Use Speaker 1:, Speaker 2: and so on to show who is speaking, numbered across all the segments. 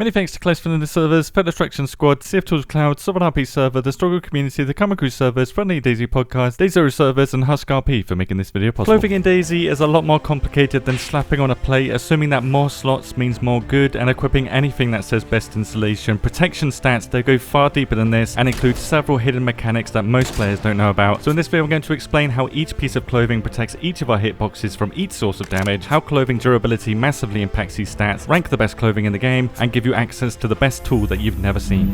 Speaker 1: Many thanks to Close from the servers, Fed Distraction Squad, CF Tools Cloud, Sovereign RP server, the Struggle Community, the Common Crew servers, Friendly DayZ podcast, DayZ servers, and Husk RP for making this video possible. Clothing in DayZ is a lot more complicated than slapping on a plate, assuming that more slots means more good, and equipping anything that says best installation. Protection stats, they go far deeper than this, and include several hidden mechanics that most players don't know about. So in this video, I'm going to explain how each piece of clothing protects each of our hitboxes from each source of damage, how clothing durability massively impacts these stats, rank the best clothing in the game, and give you access to the best tool that you've never seen.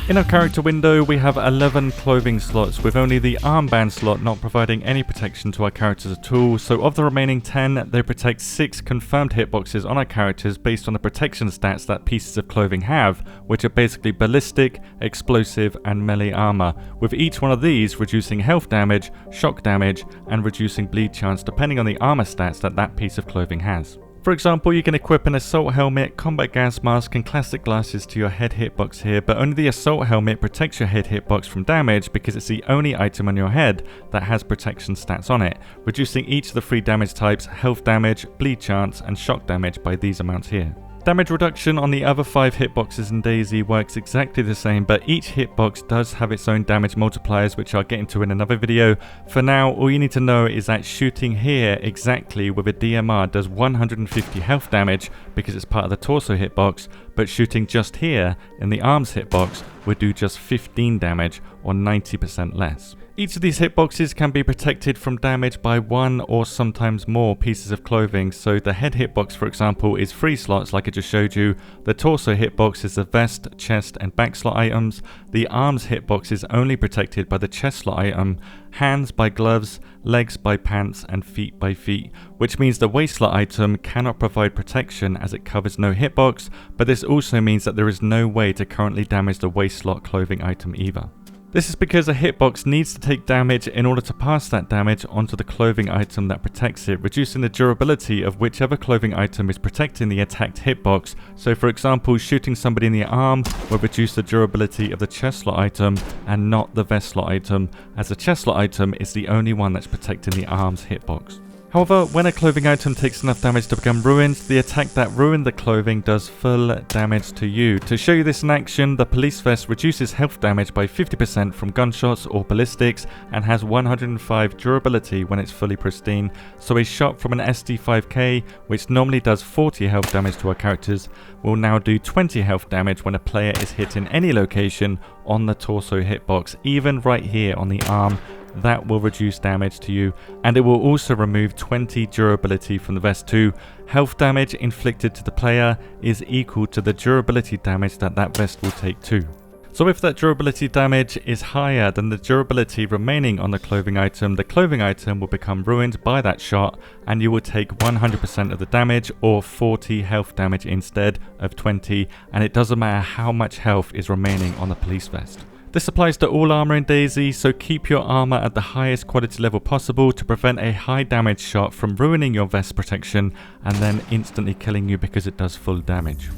Speaker 1: In our character window, we have 11 clothing slots, with only the armband slot not providing any protection to our characters at all. So of the remaining 10, they protect 6 confirmed hitboxes on our characters based on the protection stats that pieces of clothing have, which are basically ballistic, explosive, and melee armor, with each one of these reducing health damage, shock damage, and reducing bleed chance depending on the armor stats that that piece of clothing has. For example, you can equip an assault helmet, combat gas mask, and classic glasses to your head hitbox here, but only the assault helmet protects your head hitbox from damage because it's the only item on your head that has protection stats on it, reducing each of the 3 damage types, health damage, bleed chance, and shock damage by these amounts here. Damage reduction on the other 5 hitboxes in DayZ works exactly the same, but each hitbox does have its own damage multipliers, which I'll get into in another video. For now, all you need to know is that shooting here exactly with a DMR does 150 health damage because it's part of the torso hitbox, but shooting just here in the arms hitbox would do just 15 damage or 90% less. Each of these hitboxes can be protected from damage by 1 or sometimes more pieces of clothing. So the head hitbox, for example, is 3 slots like I just showed you. The torso hitbox is the vest, chest, and back slot items. The arms hitbox is only protected by the chest slot item, hands by gloves, legs by pants, and feet by feet, which means the waist slot item cannot provide protection as it covers no hitbox, but this also means that there is no way to currently damage the waist slot clothing item either. This is because a hitbox needs to take damage in order to pass that damage onto the clothing item that protects it, reducing the durability of whichever clothing item is protecting the attacked hitbox. So for example, shooting somebody in the arm will reduce the durability of the chest slot item and not the vest slot item, as the chest slot item is the only one that's protecting the arm's hitbox. However, when a clothing item takes enough damage to become ruined, the attack that ruined the clothing does full damage to you. To show you this in action, the police vest reduces health damage by 50% from gunshots or ballistics and has 105 durability when it's fully pristine. So a shot from an SD5K, which normally does 40 health damage to our characters, will now do 20 health damage when a player is hit in any location on the torso hitbox, even right here on the arm. That will reduce damage to you, and it will also remove 20 durability from the vest too. Health damage inflicted to the player is equal to the durability damage that that vest will take too. So if that durability damage is higher than the durability remaining on the clothing item will become ruined by that shot, and you will take 100% of the damage, or 40 health damage instead of 20, and it doesn't matter how much health is remaining on the police vest. This applies to all armor in DayZ, so keep your armor at the highest quality level possible to prevent a high damage shot from ruining your vest protection and then instantly killing you because it does full damage.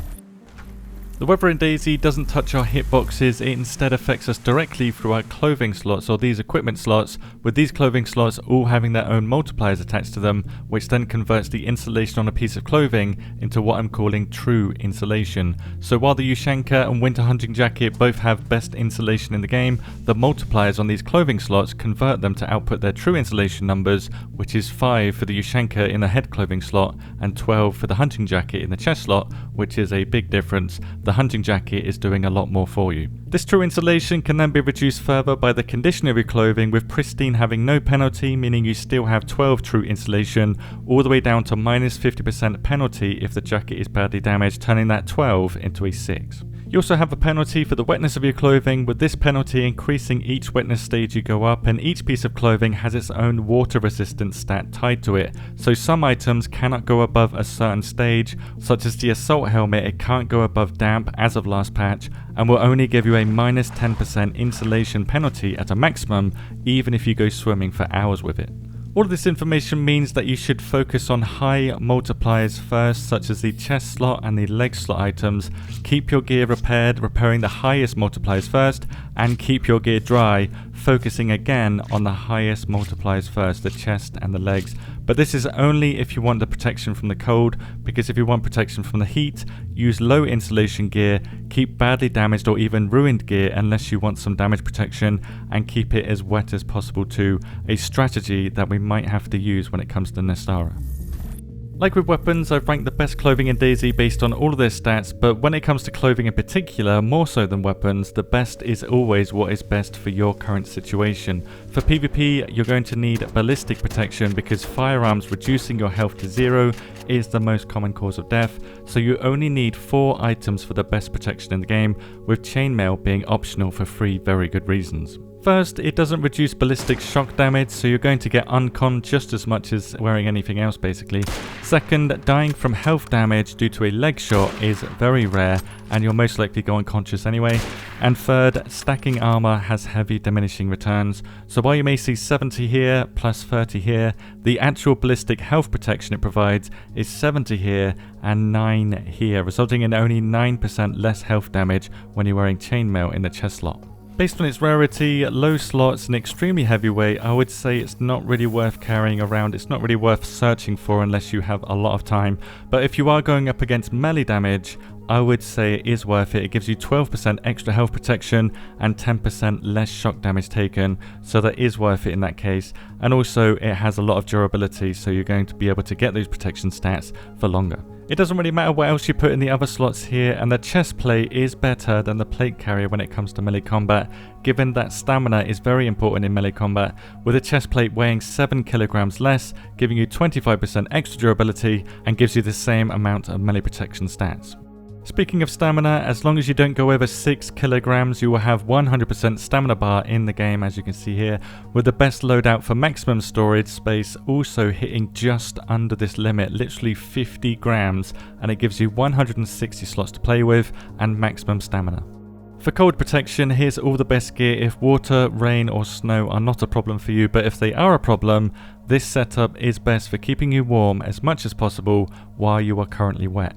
Speaker 1: The weather in DayZ doesn't touch our hitboxes, it instead affects us directly through our clothing slots, or these equipment slots, with these clothing slots all having their own multipliers attached to them, which then converts the insulation on a piece of clothing into what I'm calling true insulation. So while the Ushanka and Winter Hunting Jacket both have best insulation in the game, the multipliers on these clothing slots convert them to output their true insulation numbers, which is 5 for the Ushanka in the head clothing slot and 12 for the Hunting Jacket in the chest slot, which is a big difference. The Hunting Jacket is doing a lot more for you. This true insulation can then be reduced further by the condition of your clothing, with pristine having no penalty, meaning you still have 12 true insulation, all the way down to minus 50% penalty if the jacket is badly damaged, turning that 12 into a 6. You also have a penalty for the wetness of your clothing, with this penalty increasing each wetness stage you go up, and each piece of clothing has its own water resistance stat tied to it. So some items cannot go above a certain stage, such as the assault helmet, it can't go above damp as of last patch, and will only give you a minus 10% insulation penalty at a maximum, even if you go swimming for hours with it. All of this information means that you should focus on high multipliers first, such as the chest slot and the leg slot items. Keep your gear repaired, repairing the highest multipliers first, and keep your gear dry, focusing again on the highest multipliers first, the chest and the legs. But this is only if you want the protection from the cold, because if you want protection from the heat, use low insulation gear, keep badly damaged or even ruined gear unless you want some damage protection, and keep it as wet as possible too, a strategy that we might have to use when it comes to Nestara. Like with weapons, I've ranked the best clothing in DayZ based on all of their stats, but when it comes to clothing in particular, more so than weapons, the best is always what is best for your current situation. For PvP, you're going to need ballistic protection because firearms reducing your health to 0 is the most common cause of death, so you only need 4 items for the best protection in the game, with chainmail being optional for 3 very good reasons. First, it doesn't reduce ballistic shock damage, so you're going to get uncon just as much as wearing anything else basically. Second, dying from health damage due to a leg shot is very rare, and you'll most likely go unconscious anyway. And third, stacking armor has heavy diminishing returns, so while you may see 70 here plus 30 here, the actual ballistic health protection it provides is 70 here and 9 here, resulting in only 9% less health damage when you're wearing chainmail in the chest slot. Based on its rarity, low slots, and extremely heavyweight, I would say it's not really worth carrying around. It's not really worth searching for unless you have a lot of time. But if you are going up against melee damage, I would say it is worth it. It gives you 12% extra health protection and 10% less shock damage taken, so that is worth it in that case. And also it has a lot of durability, so you're going to be able to get those protection stats for longer. It doesn't really matter what else you put in the other slots here, and the chest plate is better than the plate carrier when it comes to melee combat, given that stamina is very important in melee combat, with a chest plate weighing 7 kilograms less, giving you 25% extra durability and gives you the same amount of melee protection stats. Speaking of stamina, as long as you don't go over 6 kilograms, you will have 100% stamina bar in the game, as you can see here, with the best loadout for maximum storage space also hitting just under this limit, literally 50 grams, and it gives you 160 slots to play with and maximum stamina. For cold protection, here's all the best gear if water, rain or snow are not a problem for you, but if they are a problem, this setup is best for keeping you warm as much as possible while you are currently wet.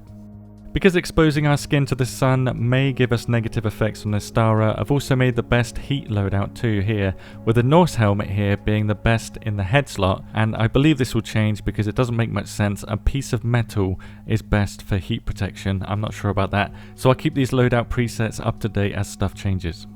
Speaker 1: Because exposing our skin to the sun may give us negative effects on Nestara, I've also made the best heat loadout too here, with the Norse helmet here being the best in the head slot, and I believe this will change because it doesn't make much sense. A piece of metal is best for heat protection. I'm not sure about that, so I'll keep these loadout presets up to date as stuff changes.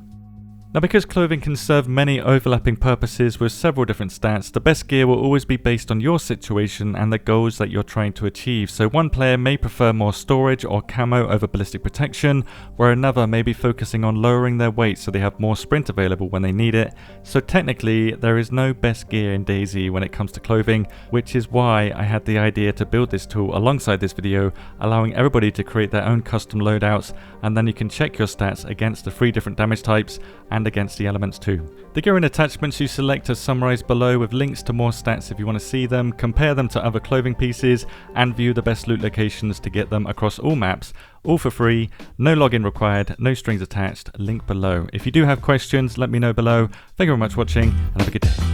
Speaker 1: Now, because clothing can serve many overlapping purposes with several different stats, the best gear will always be based on your situation and the goals that you're trying to achieve. So one player may prefer more storage or camo over ballistic protection, where another may be focusing on lowering their weight so they have more sprint available when they need it. So technically, there is no best gear in DayZ when it comes to clothing, which is why I had the idea to build this tool alongside this video, allowing everybody to create their own custom loadouts, and then you can check your stats against the 3 different damage types and against the elements too. The gear and attachments you select are summarized below with links to more stats if you want to see them, compare them to other clothing pieces, and view the best loot locations to get them across all maps, all for free, no login required, no strings attached, link below. If you do have questions, let me know below. Thank you very much for watching, and have a good day.